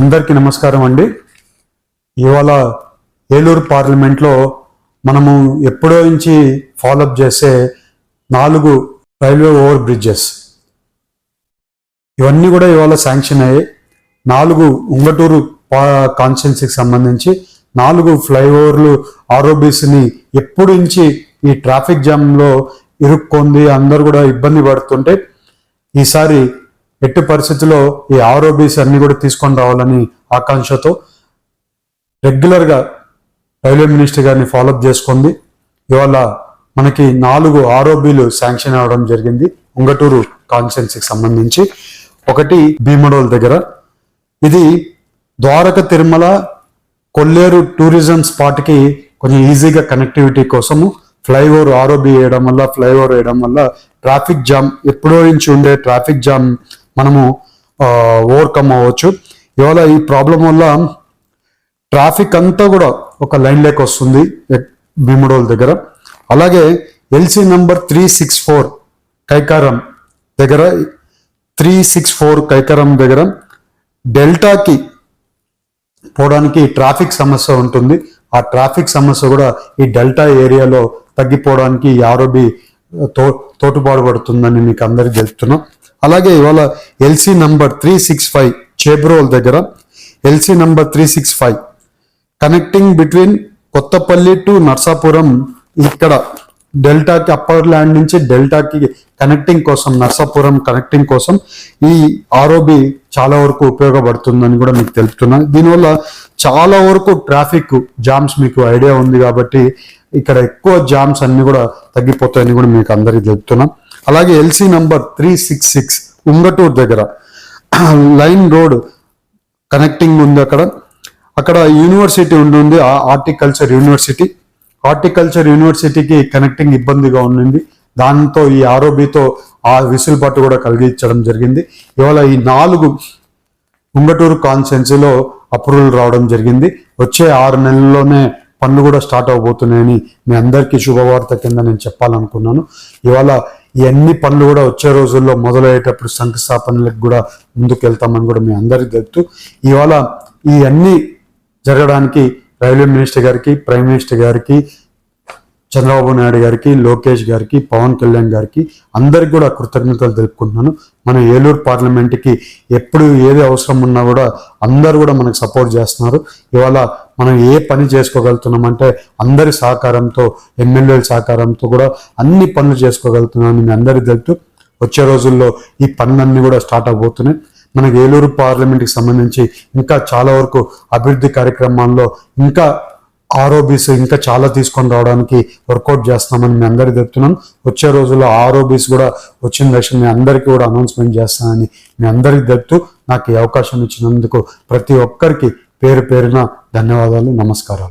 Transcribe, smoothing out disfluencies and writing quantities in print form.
అందరికీ నమస్కారం అండి. ఇవాళ ఏలూరు పార్లమెంట్లో మనము ఎప్పుడో నుంచి ఫాలోఅప్ చేసే 4 రైల్వే ఓవర్ బ్రిడ్జెస్ ఇవన్నీ కూడా ఇవాళ శాంక్షన్ అయ్యాయి. 4 ఉంగటూరు కాన్స్టిట్యున్సీకి సంబంధించి 4 ఫ్లైఓవర్లు ఆర్ఓబీస్ని ఎప్పుడు నుంచి ఈ ట్రాఫిక్ జామ్లో ఇరుక్కుంది, అందరూ కూడా ఇబ్బంది పడుతుంటే ఈసారి ఎట్టి పరిస్థితుల్లో ఈ ఆర్ఓబీస్ అన్ని కూడా తీసుకొని రావాలని ఆకాంక్షతో రెగ్యులర్గా రైల్వే మినిస్టర్ గారిని ఫాలోఅప్ చేసుకుంది. ఇవాళ మనకి 4 ఆర్ఓబీలు శాంక్షన్ అవ్వడం జరిగింది ఉంగటూరు కాన్స్టిట్యున్సీకి సంబంధించి. ఒకటి భీమడోల్ దగ్గర, ఇది ద్వారక తిరుమల కొల్లేరు టూరిజం స్పాట్కి కొంచెం ఈజీగా కనెక్టివిటీ కోసము ఫ్లైఓవర్ ఆర్ఓబీ వేయడం వల్ల, ఫ్లైఓవర్ వేయడం వల్ల ట్రాఫిక్ జామ్ ఎప్పుడో నుంచి ఉండే ట్రాఫిక్ జామ్ మనము ఓవర్కమ్ అవ్వచ్చు. ఇవాళ ఈ ప్రాబ్లం వల్ల ట్రాఫిక్ అంతా కూడా ఒక లైన్ లేక్ వస్తుంది భీమడోల్ దగ్గర. అలాగే ఎల్సీ నంబర్ 364 కైకారం దగ్గర, 364 కైకారం దగ్గర డెల్టాకి పోవడానికి ట్రాఫిక్ సమస్య ఉంటుంది. ఆ ట్రాఫిక్ సమస్య కూడా ఈ డెల్టా ఏరియాలో తగ్గిపోవడానికి ఈ ఆర్ఓబీ తోటుపాటు పడుతుందని మీకు అందరికి తెలుపుతున్నాం. అలాగే ఇవాళ ఎల్సీ నంబర్ 365 చేబ్రోల్ దగ్గర, LC number 365 connecting between Kothapalli to Narsapuram, ఇక్కడ డెల్టాకి అప్పర్ ల్యాండ్ నుంచి డెల్టాకి కనెక్టింగ్ కోసం, నర్సాపురం కనెక్టింగ్ కోసం ఈ ఆర్ఓబి చాలా వరకు ఉపయోగపడుతుందని కూడా మీకు తెలుపుతున్నాను. దీనివల్ల చాలా వరకు ట్రాఫిక్ జామ్స్ మీకు ఐడియా ఉంది కాబట్టి ఇక్కడ ఎక్కువ జామ్స్ అన్ని కూడా తగ్గిపోతాయని కూడా మీకు అందరికీ తెలుపుతున్నాం. అలాగే ఎల్సీ నంబర్ 366 ఉంగటూరు దగ్గర లైన్ రోడ్ కనెక్టింగ్ ఉంది. అక్కడ యూనివర్సిటీ ఉంటుంది, హార్టికల్చర్ యూనివర్సిటీకి కనెక్టింగ్ ఇబ్బందిగా ఉండింది. దాంతో ఈ ఆర్ఓబితో ఆ విసులుబాటు కూడా కలిగించడం జరిగింది. ఇవాళ ఈ 4 ఉంగటూరు కాన్స్టిట్యున్సీలో అప్రూవల్ రావడం జరిగింది. వచ్చే 6 నెలల్లోనే పనులు కూడా స్టార్ట్ అవబోతున్నాయని మీ అందరికీ శుభవార్త కింద నేను చెప్పాలనుకున్నాను. ఇవాళ ఈ అన్ని పనులు కూడా వచ్చే రోజుల్లో మొదలయ్యేటప్పుడు శంకుస్థాపనలకు కూడా ముందుకు వెళ్తామని కూడా మీ అందరికీ తెలుపుతూ, ఇవాళ ఈ అన్ని జరగడానికి రైల్వే మినిస్టర్ గారికి, ప్రైమ్ మినిస్టర్ గారికి, చంద్రబాబు నాయుడు గారికి, లోకేష్ గారికి, పవన్ కళ్యాణ్ గారికి అందరికి కూడా కృతజ్ఞతలు తెలుపుకుంటున్నాను. మన ఏలూరు పార్లమెంట్కి ఎప్పుడు ఏది అవసరం ఉన్నా కూడా అందరూ కూడా మనకు సపోర్ట్ చేస్తున్నారు. ఇవాళ మనం ఏ పని చేసుకోగలుగుతున్నామంటే అందరి సహకారంతో, ఎమ్మెల్యేల సహకారంతో కూడా అన్ని పనులు చేసుకోగలుగుతున్నామని మీ అందరికీ తెలుపుతూ, వచ్చే రోజుల్లో ఈ పనులన్నీ కూడా స్టార్ట్ అవబోతున్నాయి. మనకి ఏలూరు పార్లమెంట్కి సంబంధించి ఇంకా చాలా వరకు అభివృద్ధి కార్యక్రమాల్లో ఇంకా ఆర్ఓబీస్ ఇంకా చాలా తీసుకొని రావడానికి వర్కౌట్ చేస్తామని మీ అందరికీ చెప్తున్నాను. వచ్చే రోజుల్లో ఆర్ఓబీస్ కూడా వచ్చిన దశ మీ అందరికీ కూడా అనౌన్స్మెంట్ చేస్తానని మీ అందరికీ చెప్తూ, నాకు ఈ అవకాశం ఇచ్చినందుకు ప్రతి ఒక్కరికి పేరు పేరున ధన్యవాదాలు, నమస్కారాలు.